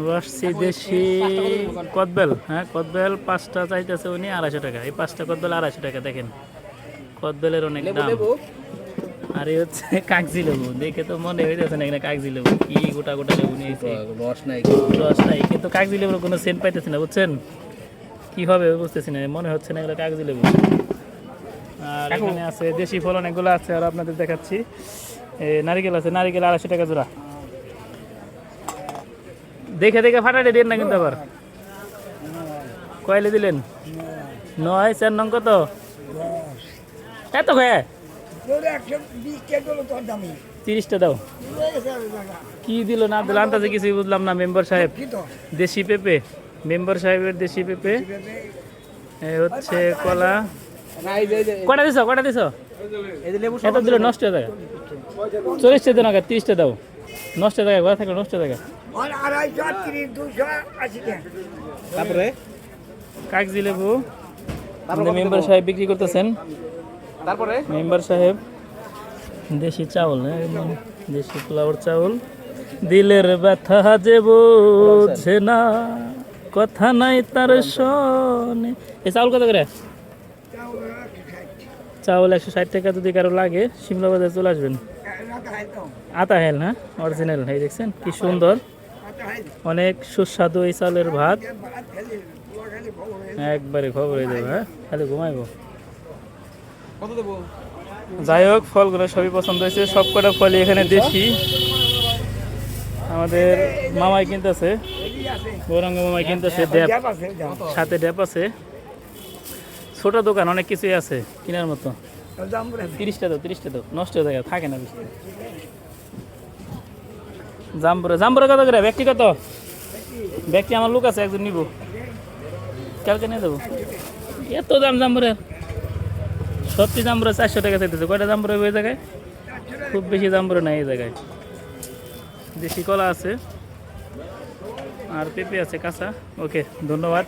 রসছি দেশি কদবেল, হ্যাঁ কদবেল 5টা চাইতেছে উনি 250 টাকা। এই 5টা কদবেল 250 টাকা। দেখেন কদবেলের অনেক দাম। আর এই হচ্ছে কাগজি লেবু, দেখে তো মনে হইতেছে না এখানে কাগজি লেবু, কি গোটা গোটা লেবু নিয়েছে, রস নাই, কিন্তু কাগজি লেবুর কোনো সেন্ট পাইতেছি না, বুঝছেন কি হবে বুঝতেছি না, মনে হচ্ছে না এগুলো কাগজি লেবু। আর এখানে আছে দেশি ফল অনেকগুলো আছে, আর আপনাদের দেখাচ্ছি নারিকেল আছে, নারিকেল 250 টাকা জোড়া। দেখে দেখে ফাটাতে দিন না কিন্তু আবার। কয়লে দিলেন? 9। 4 নং কত? এত খায় 30টা দাও। কি দিল না দিল আন্দাজে কিছুই বুঝলাম না। মেম্বার সাহেব দেশি পেঁপে, মেম্বার সাহেবের দেশি পেঁপে হচ্ছে কলা। কটা দিছ? কটা দিছ? এত দিল নষ্ট হয়ে যায়। 40টা দেন আগে, 30টা দাও। নষ্ট হয়ে যায়, ঘরে থাকলে নষ্ট হয়ে যায়। তারপরে কাগজি লেবু মেম্বার সাহেব বিক্রি করতেছেন। তারপরে মেম্বার সাহেব দেশি চাউল, একদম দেশি ফ্লাওয়ার চাউল। দিলের ব্যথা যে বোঝে না, কথা নাই তার শোনে। এই চাউল কত করে? চাউল 160 টাকা। যদি কারো লাগে শিমলা বাজার চলে আসবেন। আতা হেল, হ্যাঁ অরিজিনাল। এই দেখছেন কি সুন্দর, অনেক সুস্বাদু এই চালের ভাত। একবারে খবর হয়ে যাবে, হ্যাঁ খালি ঘুমাইবো। কত দেবো? যাই হোক, ফলগুলো সবই পছন্দ হয়েছে, সব কটা ফলই এখানে দেশি। আমাদের মামাই কিনতেছে, গৌরাঙ্গ মামাই কিনতেছে ড্যাপ, সাথে ড্যাপ আছে। ছোট দোকান, অনেক কিছুই আছে কেনার মতো। 30টা দাও, 30টা দাও, নষ্ট হয়ে যায়, থাকে না বেশি। জাম্বুরা, জাম্বুরা কত করে? ব্যক্তি কত? ব্যক্তি আমার লোক আছে, একজন নিব, কালকে নিয়ে দেবো। এত দাম জাম্বুরের? সত্যি জাম্বুরা 400 টাকা চাইতেছে। কয়টা জাম্বুরা ওই জায়গায়? খুব বেশি জাম্বুরা নাই এই জায়গায়। দেশি কলা আছে আর পেঁপে আছে কাঁচা। ওকে, ধন্যবাদ।